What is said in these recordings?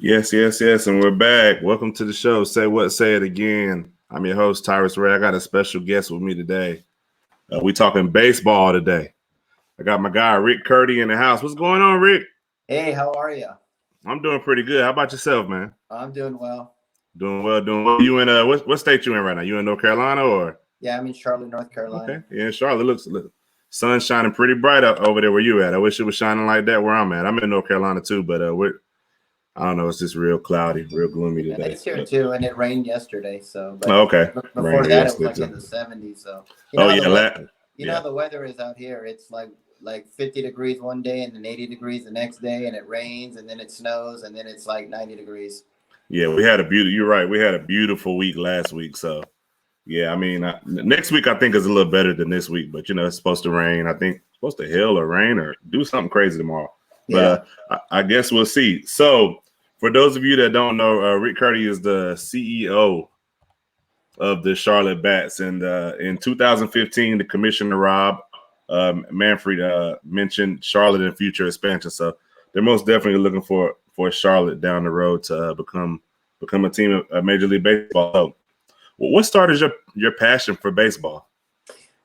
Yes, and we're back. Welcome to the show. Say what, say it again. I'm your host, Tyrus Ray. I got a special guest with me today. We talking baseball today. I got my guy Rick Curti in the house. What's going on, Rick? Hey, how are you? I'm doing pretty good. How about yourself, man? I'm doing well. Doing well. You in what state you in right now? You in North Carolina or? Yeah, I'm in Charlotte, North Okay, Carolina. yeah, in Charlotte. Look, sun's shining pretty bright up over there where you at. I wish it was shining like that where I'm at. I'm in North Carolina too, but I don't know. It's just real cloudy, real gloomy Yeah, today. it's here too, and it rained yesterday. So, but Oh, okay. before Rain that, it was yesterday like too. in the 70s. So, Oh how yeah, the weather, yeah. how the weather is out here. It's like 50 degrees one day, and then 80 degrees the next day, and it rains, and then it snows, and then it's like 90 degrees. Yeah, you're right. We had a beautiful week last week. So, yeah, I mean, next week I think is a little better than this week, but it's supposed to rain. I think it's supposed to hail or rain or do something crazy tomorrow. Yeah. But I guess we'll see. So, for those of you that don't know, Rick Curti is the CEO of the Charlotte Bats. And in 2015, the commissioner, Rob Manfred, mentioned Charlotte in future expansion. So they're most definitely looking for Charlotte down the road to become a team of Major League Baseball. So, what started your passion for baseball?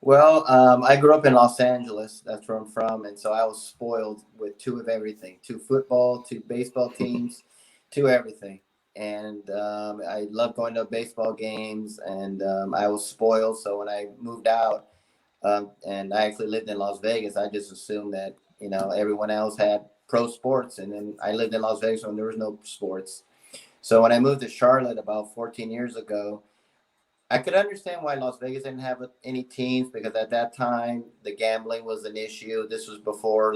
Well, I grew up in Los Angeles. That's where I'm from, and so I was spoiled with two of everything: two football, two baseball teams, two everything. And I love going to baseball games, and I was spoiled. So when I moved out, and I actually lived in Las Vegas, I just assumed that everyone else had pro sports, and then I lived in Las Vegas when there was no sports. So when I moved to Charlotte about 14 years ago, I could understand why Las Vegas didn't have any teams, because at that time the gambling was an issue. This was before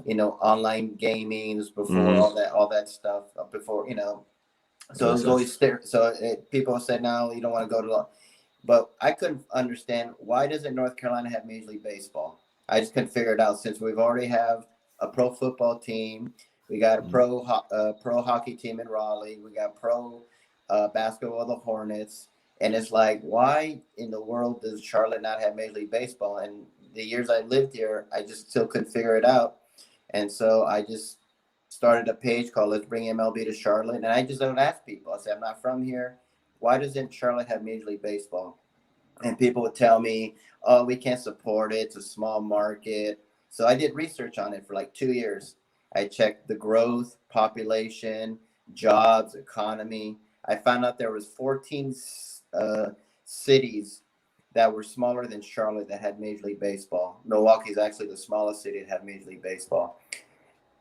online gaming. This was before all that stuff. Before so it was always there. So people said, no, you don't want to go to. But I couldn't understand, why doesn't North Carolina have Major League Baseball? I just couldn't figure it out, since we've already have a pro football team. We got a pro hockey team in Raleigh. We got pro basketball, the Hornets. And it's like, why in the world does Charlotte not have Major League Baseball? And the years I lived here, I just still couldn't figure it out. And so I just started a page called Let's Bring MLB to Charlotte. And I just don't ask people. I say, I'm not from here. Why doesn't Charlotte have Major League Baseball? And people would tell me, oh, we can't support it. It's a small market. So I did research on it for like 2 years. I checked the growth, population, jobs, economy. I found out there was 14 cities that were smaller than Charlotte that had Major League Baseball. Milwaukee is actually the smallest city to have Major League Baseball.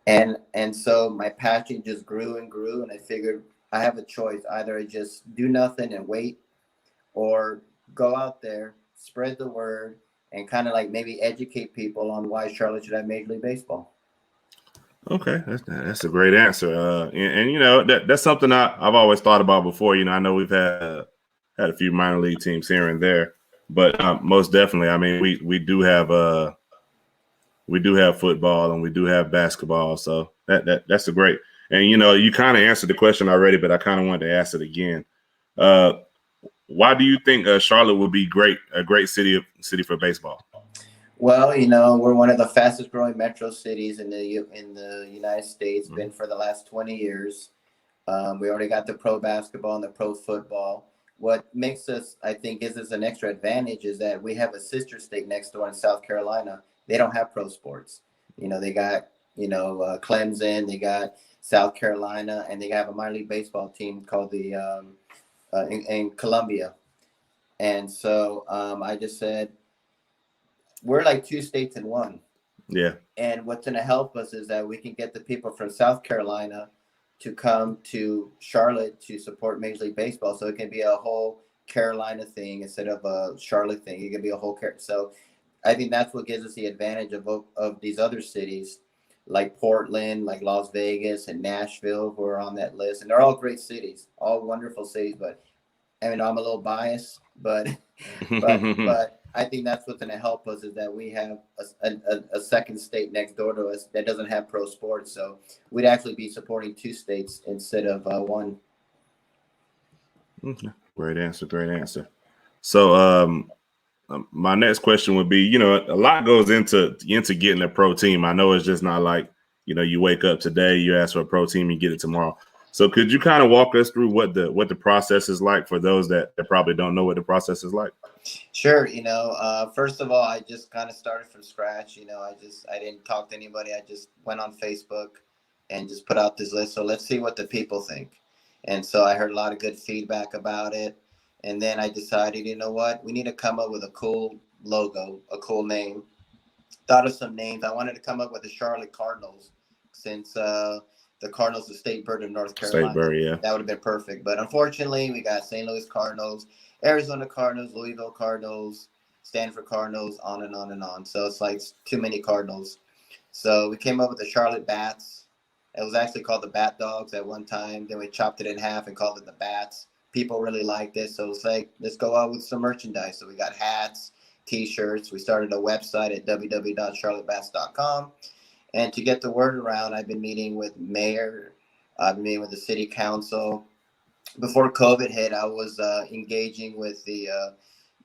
And so my passion just grew and grew, and I figured I have a choice. Either I just do nothing and wait, or go out there, spread the word, and kind of like maybe educate people on why Charlotte should have Major League Baseball. Okay, that's a great answer. And that's something I've always thought about before. I know we've had a few minor league teams here and there, but most definitely, I mean, we do have football and we do have basketball. So that's a great. And you kind of answered the question already, but I kind of wanted to ask it again. Why do you think Charlotte would be a great city for baseball? Well, we're one of the fastest growing metro cities in the United States. Been for the last 20 years. We already got the pro basketball and the pro football. What makes us, I think, gives us an extra advantage is that we have a sister state next door in South Carolina. They don't have pro sports. They got Clemson, they got South Carolina, and they have a minor league baseball team called the in Columbia. And so I just said, we're like two states in one. Yeah. And what's going to help us is that we can get the people from South Carolina to come to Charlotte to support Major League Baseball. So it can be a whole Carolina thing instead of a Charlotte thing. It can be a whole So I think that's what gives us the advantage of these other cities like Portland, like Las Vegas and Nashville, who are on that list. And they're all great cities, all wonderful cities. But I mean, I'm a little biased, but I think that's what's going to help us, is that we have a second state next door to us that doesn't have pro sports. So we'd actually be supporting two states instead of one. Great answer. So my next question would be, a lot goes into getting a pro team. I know it's just not like, you wake up today, you ask for a pro team, you get it tomorrow. So could you kind of walk us through what the process is like for those that probably don't know what the process is like? Sure. First of all, I just kind of started from scratch. I didn't talk to anybody. I just went on Facebook and just put out this list. So let's see what the people think. And so I heard a lot of good feedback about it. And then I decided, you know what, we need to come up with a cool logo, a cool name. Thought of some names. I wanted to come up with the Charlotte Cardinals since the Cardinals, the state bird of North State Carolina. Bird, yeah. That would have been perfect. But unfortunately, we got St. Louis Cardinals, Arizona Cardinals, Louisville Cardinals, Stanford Cardinals, on and on and on. So it's like too many Cardinals. So we came up with the Charlotte Bats. It was actually called the Bat Dogs at one time. Then we chopped it in half and called it the Bats. People really liked it. So it's like, let's go out with some merchandise. So we got hats, T-shirts. We started a website at www.charlottebats.com. And to get the word around, I've been meeting with mayor. I've been meeting with the city council. Before COVID hit, I was engaging with the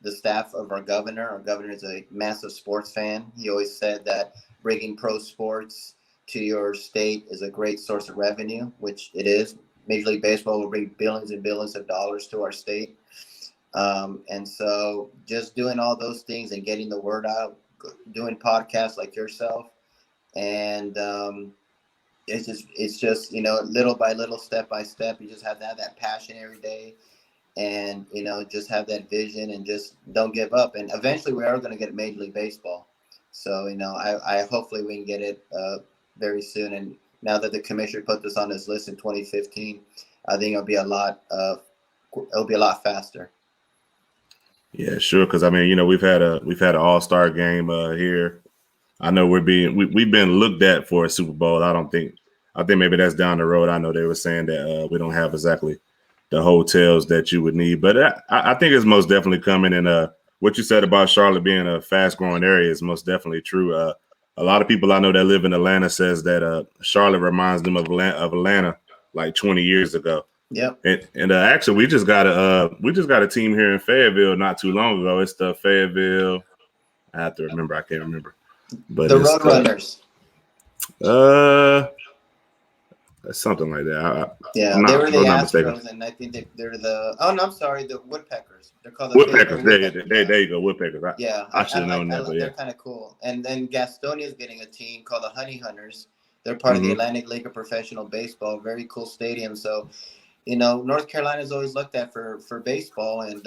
staff of our governor. Our governor is a massive sports fan. He always said that bringing pro sports to your state is a great source of revenue, which it is. Major League Baseball will bring billions and billions of dollars to our state. And so just doing all those things and getting the word out, doing podcasts like yourself, and it's just little by little, step by step. You just have to have that passion every day, and just have that vision, and just don't give up. And eventually we are going to get Major League Baseball, so I hopefully we can get it very soon. And now that the commissioner put this on his list in 2015, I think it'll be a lot faster. Yeah, sure. Because I mean, we've had an all-star game here. I know we've been looked at for a Super Bowl. I think maybe that's down the road. I know they were saying that we don't have exactly the hotels that you would need, but I think it's most definitely coming. And what you said about Charlotte being a fast-growing area is most definitely true. A lot of people I know that live in Atlanta says that Charlotte reminds them of Atlanta like 20 years ago. Yep. And actually, we just got a team here in Fayetteville not too long ago. It's the Fayetteville. I have to remember. I can't remember. But The it's Roadrunners. Something like that. Yeah, they were the Astros, and I think they're the. Oh no, I'm sorry, the Woodpeckers. They're called the Woodpeckers. Woodpeckers. There you go, Woodpeckers. I should have known that. But they're kind of cool. And then Gastonia is getting a team called the Honey Hunters. They're part of the Atlantic League of Professional Baseball. Very cool stadium. So, North Carolina's always looked at for baseball, and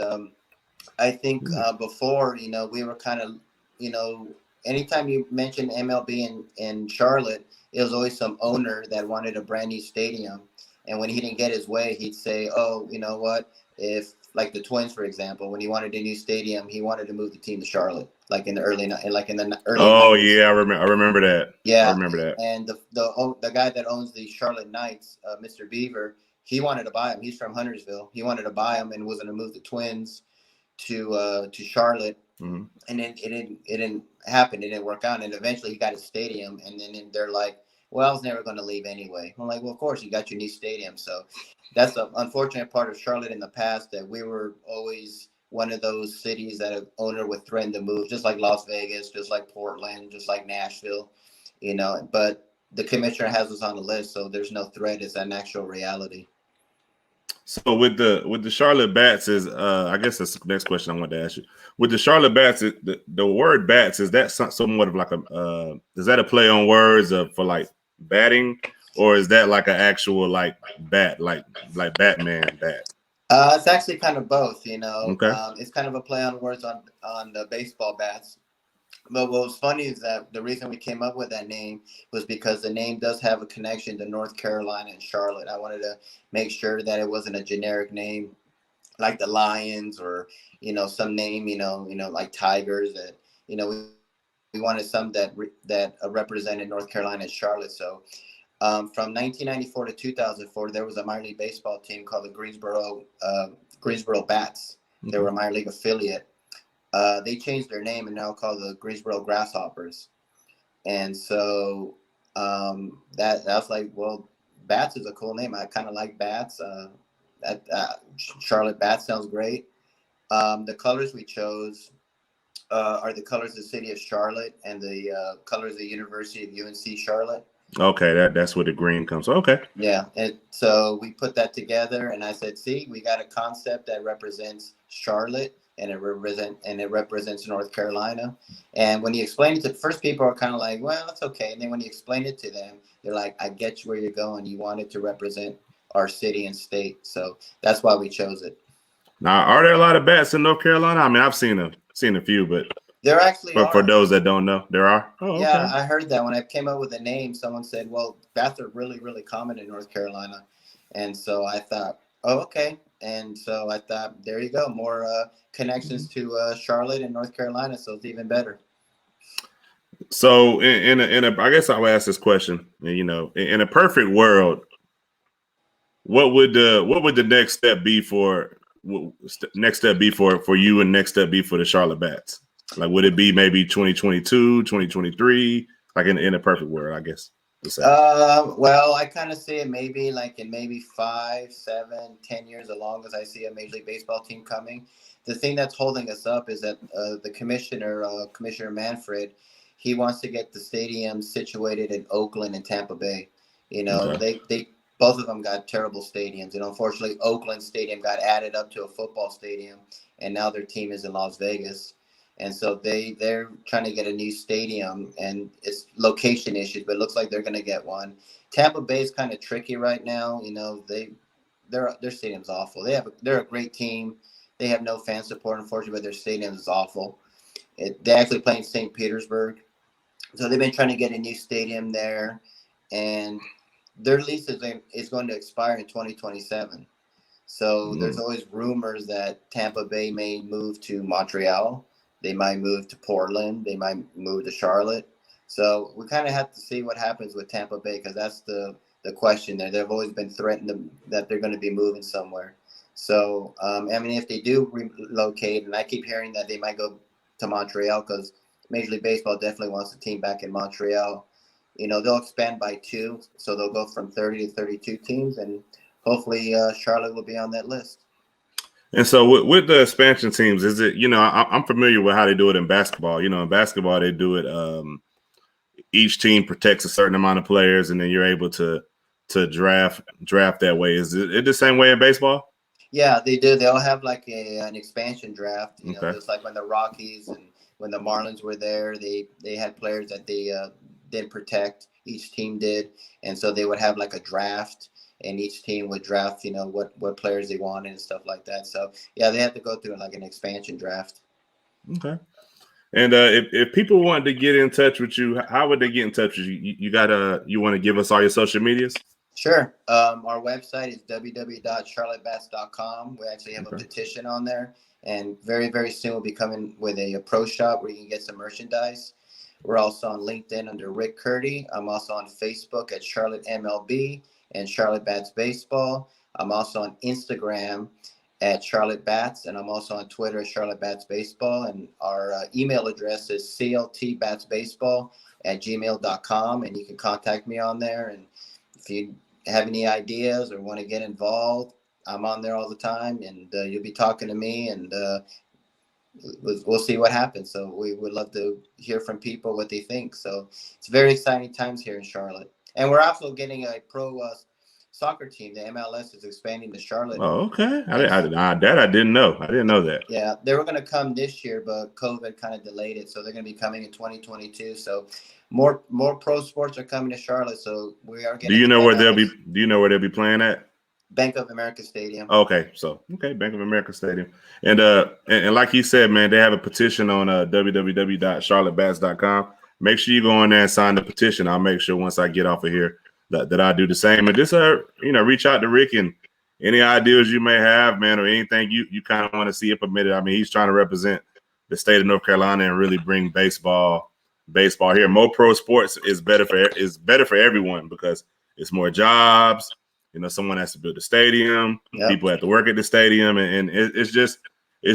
I think before, we were kind of, anytime you mention MLB in Charlotte, it was always some owner that wanted a brand new stadium. And when he didn't get his way, he'd say, oh, you know what? If, like the Twins, for example, when he wanted a new stadium, he wanted to move the team to Charlotte, like in the early 90s. Oh, yeah, I remember that. Yeah. I remember that. And the guy that owns the Charlotte Knights, Mr. Beaver, he wanted to buy him. He's from Huntersville. He wanted to buy him and was going to move the Twins to Charlotte. Mm-hmm. And then it didn't happen. It didn't work out. And eventually he got a stadium. And then they're like, well, I was never going to leave anyway. I'm like, well, of course, you got your new stadium. So that's the unfortunate part of Charlotte in the past, that we were always one of those cities that an owner would threaten to move, just like Las Vegas, just like Portland, just like Nashville, But the commissioner has us on the list, so there's no threat. It's an actual reality. So with the Charlotte Bats is I guess that's the next question I want to ask you. With the Charlotte Bats, the word bats, is that somewhat of like is that a play on words for like batting, or is that like an actual like bat, like Batman bat? It's actually kind of both, Okay. It's kind of a play on words on the baseball bats. But what was funny is that the reason we came up with that name was because the name does have a connection to North Carolina and Charlotte. I wanted to make sure that it wasn't a generic name like the Lions or, some name, like Tigers that, we wanted some that represented North Carolina and Charlotte. So from 1994 to 2004, there was a minor league baseball team called the Greensboro Bats. Mm-hmm. They were a minor league affiliate. They changed their name and now called the Greensboro Grasshoppers. And so that was like, well, Bats is a cool name. I kind of like Bats. Charlotte Bats sounds great. The colors we chose are the colors of the city of Charlotte and the colors of the University of UNC Charlotte. Okay, that's where the green comes. Okay. Yeah, and so we put that together, and I said, "See, we got a concept that represents Charlotte, and it represents North Carolina." And when you explain it to first, people are kind of like, "Well, it's okay," and then when you explain it to them, they're like, "I get where you're going. You want it to represent our city and state." So that's why we chose it. Now, are there a lot of bats in North Carolina? I mean, I've seen a few, but There actually for are. those that don't know, there are. Oh, Yeah, okay. I heard that when I came up with the name, someone said, "Well, bats are really, really common in North Carolina," and so I thought, "Oh, okay." And so I thought, there you go, more connections to Charlotte and North Carolina, so it's even better. So I guess I'll ask this question. You know, in a perfect world, what would the next step be for next step be for you and next step be for the Charlotte Bats? Like, would it be maybe 2022, 2023? Like in a perfect world, I guess to say. Well, I kind of see it maybe like in maybe 5, 7, 10 years, as long as I see a Major League Baseball team coming. The thing that's holding us up is that the commissioner, Commissioner Manfred, he wants to get the stadium situated in Oakland and Tampa Bay. You know, Okay. they both of them got terrible stadiums, and unfortunately, Oakland Stadium got added up to a football stadium, and now their team is in Las Vegas. And so they're trying to get a new stadium, and it's location issues, but it looks like they're going to get one. Tampa Bay is kind of tricky right now. You know, their stadium's awful. They're a great team. They have no fan support, unfortunately, but their stadium is awful. They actually play in St. Petersburg, so they've been trying to get a new stadium there, and their lease is going to expire in 2027. So there's Mm. always rumors that Tampa Bay may move to Montreal. They might move to Portland. They might move to Charlotte. So we kind of have to see what happens with Tampa Bay, because that's the question there. They've always been threatened that they're going to be moving somewhere. So I mean, if they do relocate, and I keep hearing that they might go to Montreal, because Major League Baseball definitely wants a team back in Montreal. You know, they'll expand by 2, so they'll go from 30 to 32 teams, and hopefully Charlotte will be on that list. And so with the expansion teams, is it, I'm familiar with how they do it in basketball. You know, in basketball they do it. Each team protects a certain amount of players, and then you're able to draft that way. Is it the same way in baseball? Yeah, they do. They'll have like an expansion draft. You know, Okay. just like when the Rockies and when the Marlins were there, they had players that they did protect. Each team did, and so they would have like a draft, and each team would draft. You know what players they wanted and stuff like that. So yeah, they have to go through like an expansion draft. Okay. And if people wanted to get in touch with you, how would they get in touch with you? You want to give us all your social medias? Sure. Our website is www.charlottebats.com. We actually have a Okay. petition on there, and very, very soon we'll be coming with a pro shop where you can get some merchandise. We're also on LinkedIn under Rick Curti. I'm also on Facebook at Charlotte MLB and Charlotte Bats Baseball. I'm also on Instagram at Charlotte Bats, and I'm also on Twitter at Charlotte Bats Baseball. And our email address is cltbatsbaseball@gmail.com, and you can contact me on there. And if you have any ideas or want to get involved, I'm on there all the time, and you'll be talking to me, and we'll see what happens. So we would love to hear from people what they think. So it's very exciting times here in Charlotte, and we're also getting a pro soccer team. The MLS is expanding to Charlotte, Oh, okay. and I didn't know. I didn't know that. yeah, they were going to come this year, but COVID kind of delayed it. So they're going to be coming in 2022. So more pro sports are coming to Charlotte. So we are Do getting you the know where they'll be? MLS. Do you know where they'll be playing at? Bank of America Stadium. Okay, so Bank of America Stadium, and like he said, man, they have a petition on www.charlottebats.com. Make sure you go on there and sign the petition. I'll make sure once I get off of here that I do the same. And just reach out to Rick, and any ideas you may have, man, or anything you kind of want to see implemented. I mean, he's trying to represent the state of North Carolina and really bring baseball here. More pro sports is better for everyone, because it's more jobs. You know, someone has to build the stadium. Yep. People have to work at the stadium, and it's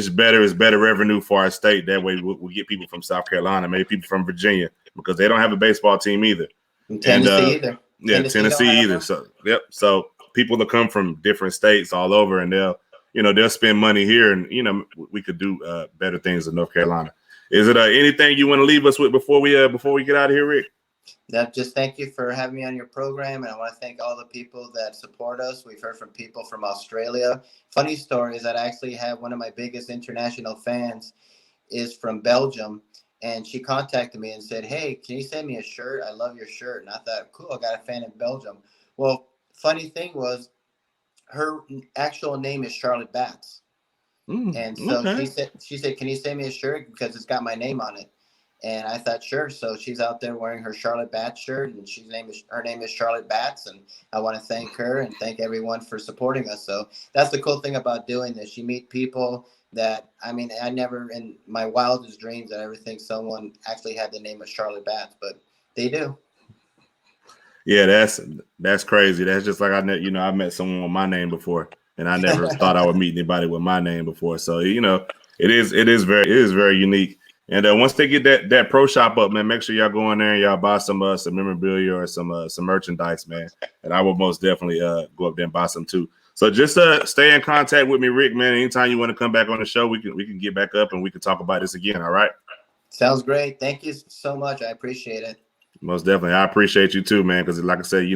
better. It's better revenue for our state. That way, we'll get people from South Carolina, maybe people from Virginia, because they don't have a baseball team either. And Tennessee either. Yeah, Tennessee either. So So people will come from different states all over, and they'll spend money here, and we could do better things in North Carolina. Is it anything you want to leave us with before we get out of here, Rick? Just thank you for having me on your program, and I want to thank all the people that support us. We've heard from people from Australia. Funny story is that I actually have one of my biggest international fans is from Belgium, and she contacted me and said, "Hey, can you send me a shirt? I love your shirt." And I thought, cool, I got a fan in Belgium. Well, funny thing was, her actual name is Charlotte Batts. And so Okay. she said, "Can you send me a shirt because it's got my name on it?" And I thought, sure. So she's out there wearing her Charlotte Batts shirt, and her name is Charlotte Batts, and I want to thank her and thank everyone for supporting us. So that's the cool thing about doing this. You meet people that, I mean, I never in my wildest dreams that I ever think someone actually had the name of Charlotte Batts, but they do. Yeah, that's crazy. That's just like I met someone with my name before, and I never thought I would meet anybody with my name before. So it is very unique. And once they get that pro shop up, man, make sure y'all go in there and y'all buy some memorabilia or some merchandise, man. And I will most definitely go up there and buy some too. So just stay in contact with me, Rick, man. Anytime you want to come back on the show, we can get back up and we can talk about this again. All right. Sounds great. Thank you so much. I appreciate it. Most definitely. I appreciate you too, man. Because like I said,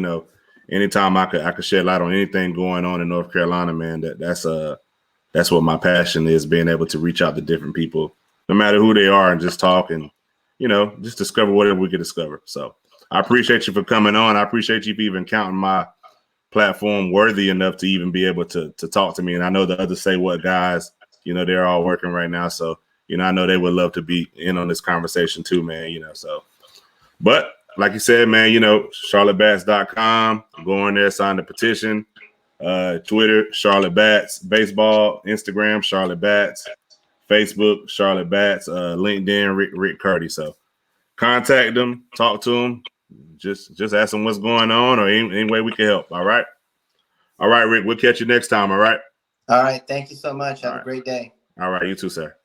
anytime I could shed light on anything going on in North Carolina, man, that's what my passion is, being able to reach out to different people, no matter who they are, and just talk and, just discover whatever we can discover. So I appreciate you for coming on. I appreciate you for even counting my platform worthy enough to even be able to talk to me. And I know the other Say What guys, they're all working right now. So, I know they would love to be in on this conversation too, man, so. But like you said, man, charlottebats.com, go in there, sign the petition. Twitter, Charlotte Bats, baseball, Instagram, Charlotte Bats, Facebook, Charlotte Bats, LinkedIn, Rick Curti. So contact them, talk to them, just ask them what's going on or any way we can help. All right. All right, Rick, we'll catch you next time. All right. All right. Thank you so much. Have All a right. great day. All right. You too, sir.